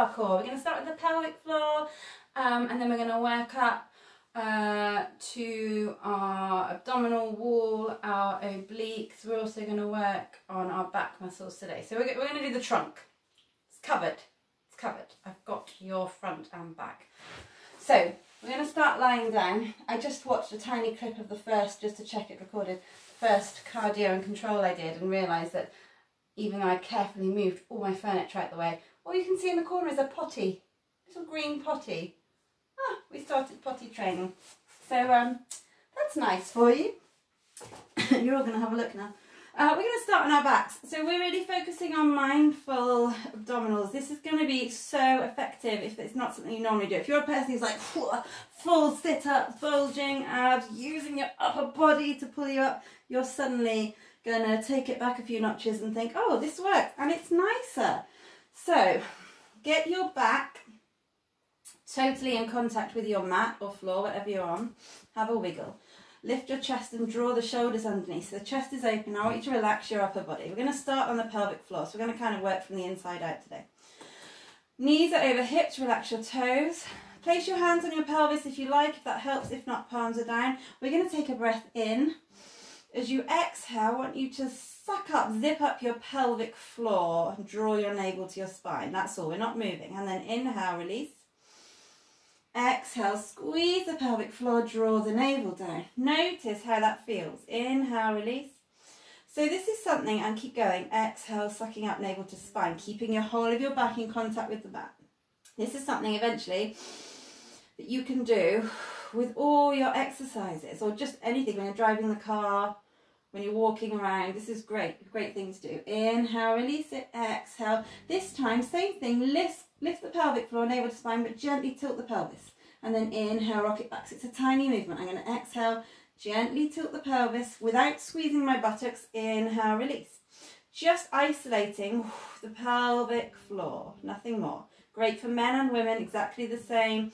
our core. We're going to start with the pelvic floor, and then we're going to work up to our abdominal wall, our obliques. We're also going to work on our back muscles today. So we're going to do the trunk. It's covered. It's covered. I've got your front and back. So we're going to start lying down. I just watched a tiny clip of the first, just to check it recorded, first cardio and control I did, and realised that even though I carefully moved all my furniture out the way, all you can see in the corner is a potty, little green potty. Ah, we started potty training. So that's nice for you. You're all going to have a look now. We're going to start on our backs. So we're really focusing on mindful abdominals. This is going to be so effective if it's not something you normally do. If you're a person who's like full sit-ups, bulging abs, using your upper body to pull you up, you're suddenly going to take it back a few notches and think, oh, this works, and it's nicer. So get your back totally in contact with your mat or floor, whatever you're on. Have a wiggle. Lift your chest and draw the shoulders underneath. So the chest is open. I want you to relax your upper body. We're going to start on the pelvic floor. So we're going to kind of work from the inside out today. Knees are over hips. Relax your toes. Place your hands on your pelvis if you like, if that helps. If not, palms are down. We're going to take a breath in. As you exhale, I want you to suck up, zip up your pelvic floor and draw your navel to your spine. That's all. We're not moving. And then inhale, release. Exhale, squeeze the pelvic floor, draw the navel down. Notice how that feels. Inhale, release. So this is something, and keep going. Exhale, sucking up navel to spine, keeping your whole of your back in contact with the mat. This is something eventually that you can do with all your exercises, or just anything when you're driving the car, when you're walking around. This is great thing to do. Inhale, release it, exhale. This time, same thing, lift the pelvic floor, navel to spine, but gently tilt the pelvis. And then inhale, rock it back. So it's a tiny movement. I'm going to exhale, gently tilt the pelvis without squeezing my buttocks. Inhale, release. Just isolating the pelvic floor, nothing more. Great for men and women, exactly the same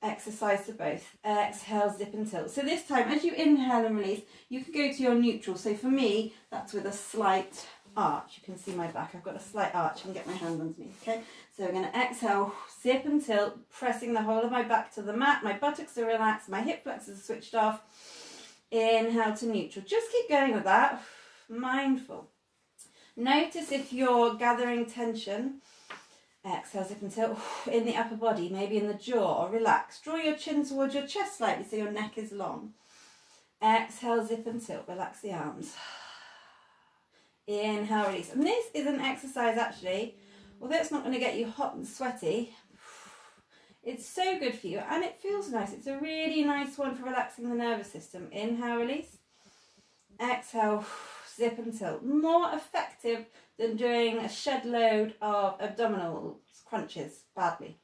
exercise for both. Exhale, zip and tilt. So this time, as you inhale and release, you can go to your neutral. So for me, that's with a slight arch. You can see my back. I've got a slight arch. I can get my hand underneath. Okay, so I'm going to exhale, zip and tilt, pressing the whole of my back to the mat. My buttocks are relaxed. My hip flexors are switched off. Inhale to neutral. Just keep going with that. Mindful. Notice if you're gathering tension. Exhale, zip and tilt in the upper body, maybe in the jaw, or relax. Draw your chin towards your chest slightly so your neck is long. Exhale, zip and tilt, relax the arms. Inhale, release. And this is an exercise actually, although it's not going to get you hot and sweaty, it's so good for you and it feels nice. It's a really nice one for relaxing the nervous system. Inhale, release. Exhale, zip and tilt. More effective than doing a shed load of abdominal crunches badly.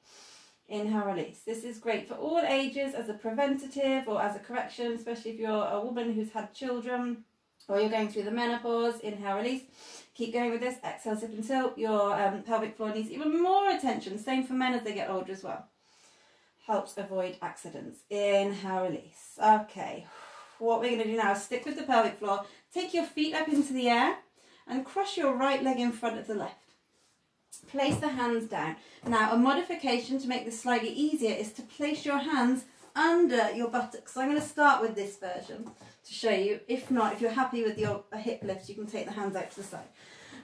Inhale, release. This is great for all ages as a preventative or as a correction, especially if you're a woman who's had children or you're going through the menopause. Inhale, release. Keep going with this. Exhale, zip and tilt. Your pelvic floor needs even more attention. Same for men as they get older as well. Helps avoid accidents. Inhale, release. Okay. What we're going to do now is stick with the pelvic floor. Take your feet up into the air and cross your right leg in front of the left. Place the hands down. Now, a modification to make this slightly easier is to place your hands under your buttocks. So I'm going to start with this version to show you. If not, if you're happy with your hip lift, you can take the hands out to the side.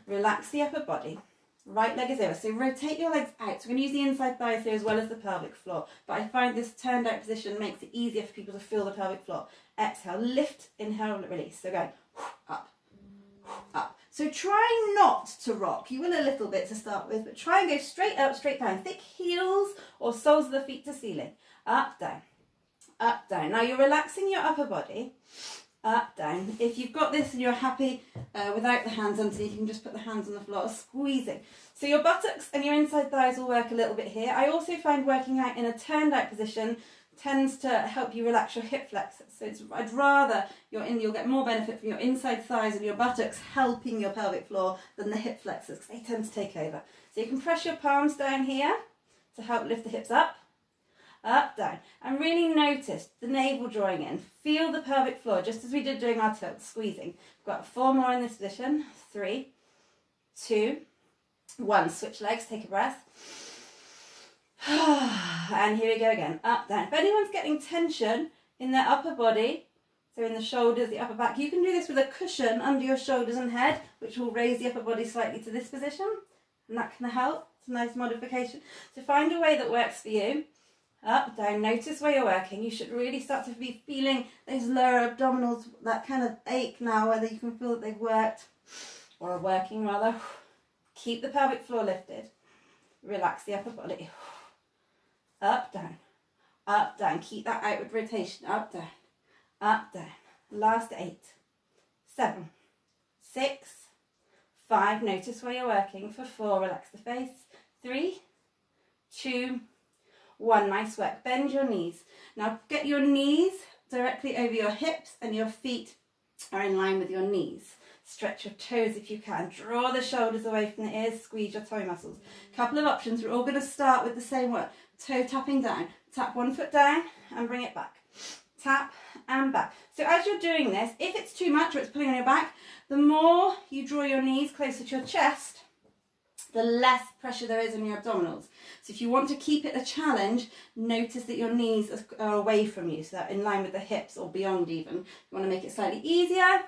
Relax the upper body. Right leg is over. So rotate your legs out. So we're going to use the inside thighs here as well as the pelvic floor. But I find this turned out position makes it easier for people to feel the pelvic floor. Exhale, lift, inhale, release. So go up, up. So try not to rock. You will a little bit to start with, but try and go straight up, straight down. Thick heels or soles of the feet to ceiling. Up, down, up, down. Now you're relaxing your upper body. Up, down. If you've got this and you're happy without the hands underneath, you can just put the hands on the floor, squeezing. So your buttocks and your inside thighs will work a little bit here. I also find working out in a turned out position tends to help you relax your hip flexors. So I'd rather you'll get more benefit from your inside thighs and your buttocks helping your pelvic floor than the hip flexors, because they tend to take over. So you can press your palms down here to help lift the hips up, up, down. And really notice the navel drawing in. Feel the pelvic floor, just as we did during our tilt, squeezing. We've got 4 more in this position. 3, 2, 1. Switch legs, take a breath. And here we go again, up, down. If anyone's getting tension in their upper body, so in the shoulders, the upper back, you can do this with a cushion under your shoulders and head, which will raise the upper body slightly to this position, and that can help. It's a nice modification. So find a way that works for you. Up, down, notice where you're working. You should really start to be feeling those lower abdominals, that kind of ache now, whether you can feel that they've worked, or are working rather. Keep the pelvic floor lifted. Relax the upper body. Up, down, up, down. Keep that outward rotation. Up, down, up, down. Last 8, 7, 6, 5. Notice where you're working. For 4, relax the face. 3, 2, 1. Nice work. Bend your knees. Now get your knees directly over your hips and your feet are in line with your knees. Stretch your toes if you can. Draw the shoulders away from the ears. Squeeze your toe muscles. Couple of options. We're all going to start with the same work. Toe tapping down. Tap one foot down and bring it back. Tap and back. So as you're doing this, if it's too much or it's pulling on your back, the more you draw your knees closer to your chest, the less pressure there is on your abdominals. So if you want to keep it a challenge, notice that your knees are away from you, so that in line with the hips or beyond even. You want to make it slightly easier,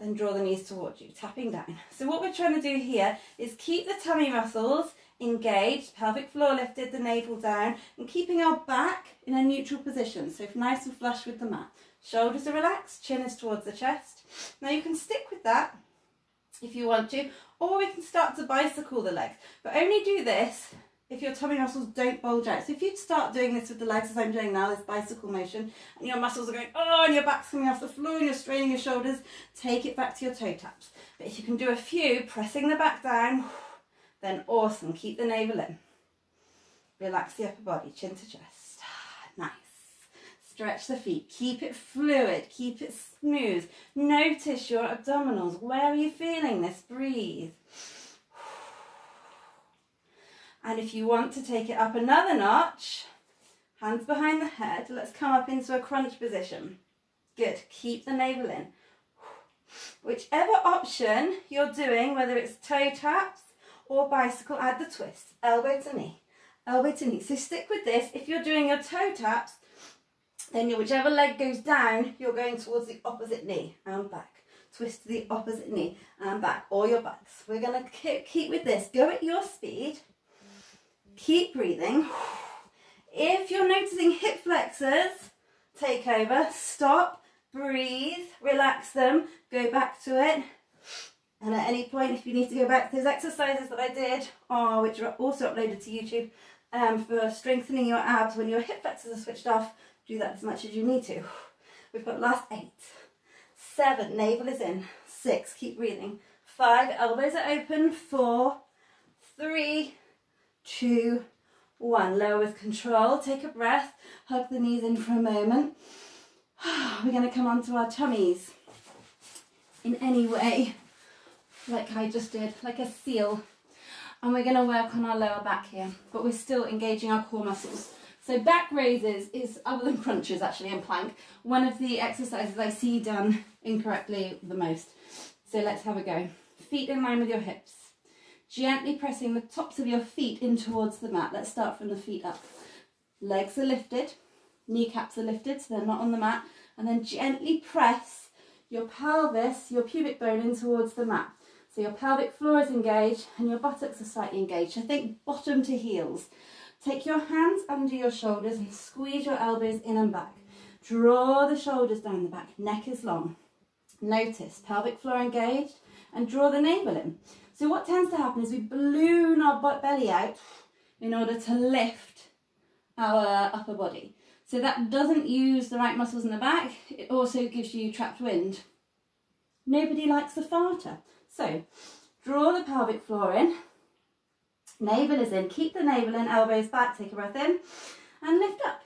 then draw the knees towards you, tapping down. So what we're trying to do here is keep the tummy muscles engaged, pelvic floor lifted, the navel down, and keeping our back in a neutral position, so nice and flush with the mat. Shoulders are relaxed, chin is towards the chest. Now you can stick with that if you want to, or we can start to bicycle the legs, but only do this if your tummy muscles don't bulge out. So if you start doing this with the legs as I'm doing now, this bicycle motion, and your muscles are going, oh, and your back's coming off the floor and you're straining your shoulders, take it back to your toe taps. But if you can do a few, pressing the back down, then awesome. Keep the navel in. Relax the upper body, chin to chest. Nice. Stretch the feet. Keep it fluid. Keep it smooth. Notice your abdominals. Where are you feeling this? Breathe. And if you want to take it up another notch, hands behind the head, let's come up into a crunch position. Good. Keep the navel in. Whichever option you're doing, whether it's toe taps or bicycle, add the twist. Elbow to knee. Elbow to knee. So stick with this. If you're doing your toe taps, then whichever leg goes down, you're going towards the opposite knee and back. Twist to the opposite knee and back, or your backs. We're going to keep with this. Go at your speed. Keep breathing. If you're noticing hip flexors take over, stop, breathe, relax them, go back to it. And at any point, if you need to go back to those exercises that I did, which are also uploaded to YouTube, for strengthening your abs when your hip flexors are switched off, do that as much as you need to. We've got last 8, 7, navel is in, 6, keep breathing, 5, elbows are open, 4, 3, 2, 1. Lower with control. Take a breath. Hug the knees in for a moment. We're going to come onto our tummies in any way, like I just did, like a seal. And we're going to work on our lower back here, but we're still engaging our core muscles. So back raises is, other than crunches actually and plank, one of the exercises I see done incorrectly the most. So let's have a go. Feet in line with your hips. Gently pressing the tops of your feet in towards the mat. Let's start from the feet up. Legs are lifted, kneecaps are lifted so they're not on the mat, and then gently press your pelvis, your pubic bone in towards the mat. So your pelvic floor is engaged and your buttocks are slightly engaged. So think bottom to heels. Take your hands under your shoulders and squeeze your elbows in and back. Draw the shoulders down the back, neck is long. Notice pelvic floor engaged and draw the navel in. So what tends to happen is we balloon our belly out in order to lift our upper body. So that doesn't use the right muscles in the back. It also gives you trapped wind. Nobody likes a farter. So draw the pelvic floor in. Navel is in. Keep the navel in, elbows back. Take a breath in and lift up.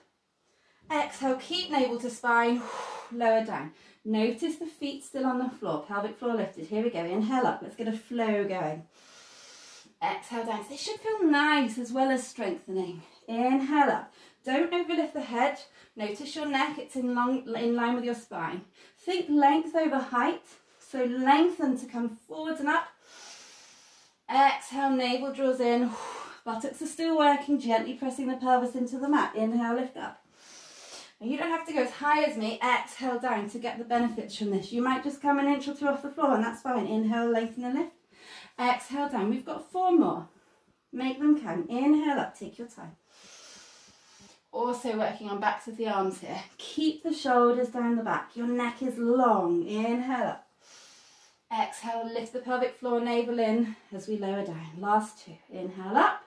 Exhale, keep navel to spine, lower down. Notice the feet still on the floor, pelvic floor lifted. Here we go, inhale up, let's get a flow going. Exhale down, so they should feel nice as well as strengthening. Inhale up, don't overlift the head. Notice your neck, it's in line with your spine. Think length over height, so lengthen to come forwards and up. Exhale, navel draws in, Buttocks are still working, gently pressing the pelvis into the mat. Inhale, lift up. And you don't have to go as high as me. Exhale down to get the benefits from this. You might just come an inch or two off the floor, and that's fine. Inhale, lengthen and lift. Exhale down. We've got 4 more. Make them count. Inhale up, take your time. Also working on backs of the arms here. Keep the shoulders down the back. Your neck is long. Inhale up. Exhale, lift the pelvic floor, navel in as we lower down. Last 2. Inhale up.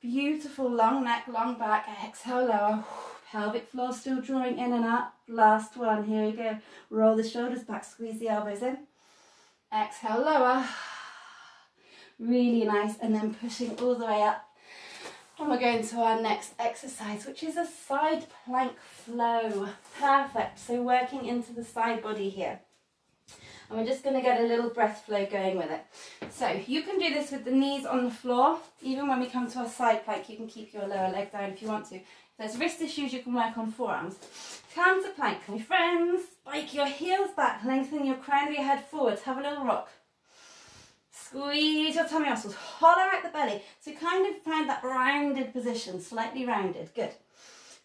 Beautiful long neck, long back. Exhale, lower. Pelvic floor still drawing in and up. Last 1. Here we go. Roll the shoulders back, squeeze the elbows in. Exhale, lower. Really nice. And then pushing all the way up. And we're going to our next exercise, which is a side plank flow. Perfect. So working into the side body here. And we're just going to get a little breath flow going with it. So you can do this with the knees on the floor. Even when we come to our side plank, you can keep your lower leg down if you want to. If there's wrist issues, you can work on forearms. Counter plank, my friends. Spike your heels back, lengthen your crown of your head forwards. Have a little rock. Squeeze your tummy muscles, hollow out the belly. So kind of find that rounded position, slightly rounded. Good.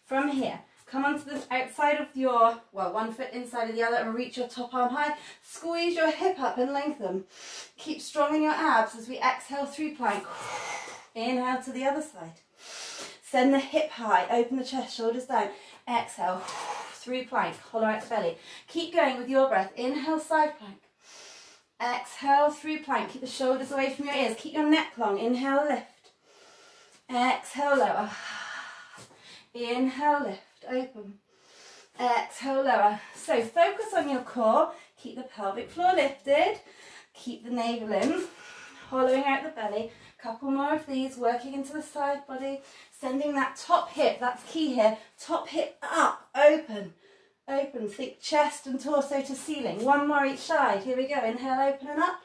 From here, come onto the outside of your, well, 1 foot inside of the other and reach your top arm high. Squeeze your hip up and lengthen. Keep strong in your abs as we exhale through plank. Inhale to the other side. Send the hip high, open the chest, shoulders down. Exhale through plank, hollow out the belly. Keep going with your breath. Inhale, side plank. Exhale through plank. Keep the shoulders away from your ears. Keep your neck long. Inhale, lift. Exhale, lower. Inhale, lift. Open. Exhale, lower. So focus on your core. Keep the pelvic floor lifted. Keep the navel in. Hollowing out the belly. Couple more of these. Working into the side body. Sending that top hip. That's key here. Top hip up. Open. Open, think chest and torso to ceiling. 1 more each side. Here we go. Inhale, open and up.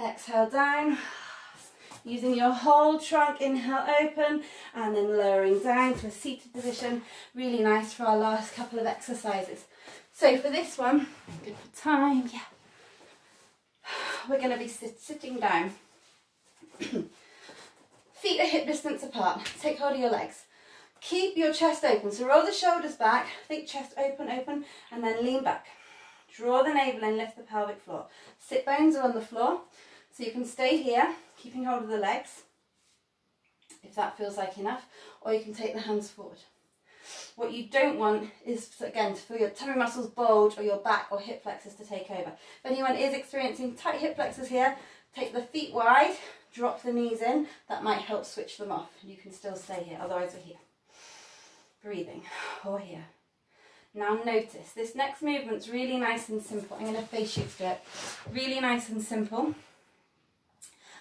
Exhale, down. Using your whole trunk, inhale, open, and then lowering down to a seated position. Really nice for our last couple of exercises. So for this one, good for time, yeah. We're going to be sitting down. Feet are hip distance apart. Take hold of your legs. Keep your chest open, so roll the shoulders back, think chest open, open, and then lean back. Draw the navel in, lift the pelvic floor. Sit bones are on the floor, so you can stay here, keeping hold of the legs, if that feels like enough, or you can take the hands forward. What you don't want is, again, to feel your tummy muscles bulge or your back or hip flexors to take over. If anyone is experiencing tight hip flexors here, take the feet wide, drop the knees in, that might help switch them off. You can still stay here, otherwise we're here. Breathing, or here. Now notice, this next movement's really nice and simple. I'm going to face shift it. Really nice and simple.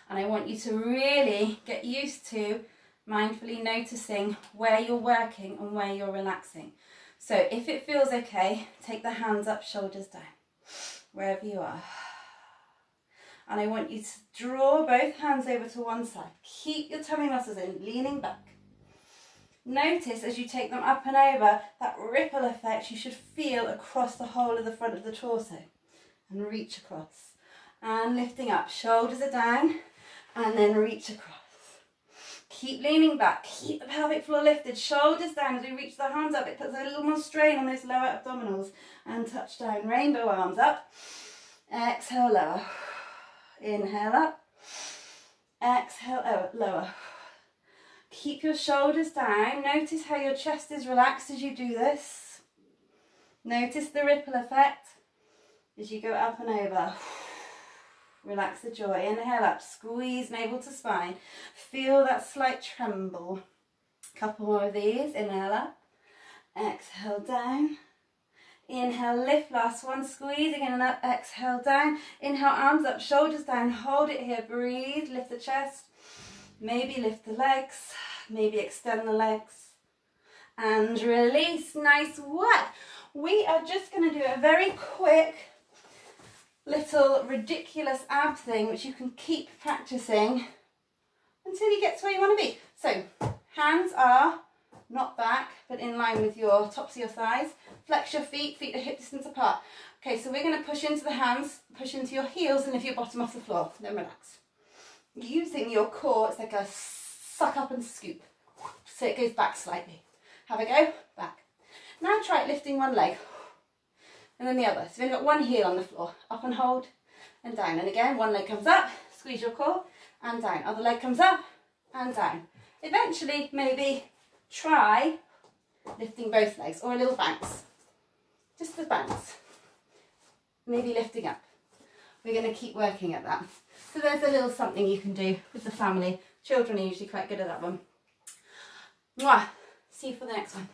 And I want you to really get used to mindfully noticing where you're working and where you're relaxing. So if it feels okay, take the hands up, shoulders down, wherever you are. And I want you to draw both hands over to one side. Keep your tummy muscles in, leaning back. Notice as you take them up and over, that ripple effect you should feel across the whole of the front of the torso. And reach across. And lifting up, shoulders are down, and then reach across. Keep leaning back, keep the pelvic floor lifted, shoulders down as we reach the hands up. It puts a little more strain on those lower abdominals. And touch down, rainbow arms up. Exhale, lower. Inhale up. Exhale, lower. Keep your shoulders down. Notice how your chest is relaxed as you do this. Notice the ripple effect as you go up and over. Relax the jaw. Inhale up. Squeeze navel to spine. Feel that slight tremble. Couple more of these. Inhale up. Exhale down. Inhale, lift. Last one. Squeezing in and up. Exhale down. Inhale, arms up, shoulders down. Hold it here. Breathe. Lift the chest. Maybe lift the legs, maybe extend the legs, and release. Nice work. We are just going to do a very quick little ridiculous ab thing, which you can keep practicing until you get to where you want to be. So, hands are not back, but in line with your tops of your thighs. Flex your feet, feet are hip distance apart. Okay, so we're going to push into the hands, push into your heels, and lift your bottom off the floor. Then relax. using your core. It's like a suck up and scoop. So it goes back slightly. Have a go, back. Now try lifting one leg and then the other. So we've got one heel on the floor, up and hold and down. And again, one leg comes up, squeeze your core and down. Other leg comes up and down. Eventually, maybe try lifting both legs or a little bounce. Just the bounce. Maybe lifting up. We're going to keep working at that. So there's a little something you can do with the family. Children are usually quite good at that one. Mwah. See you for the next one.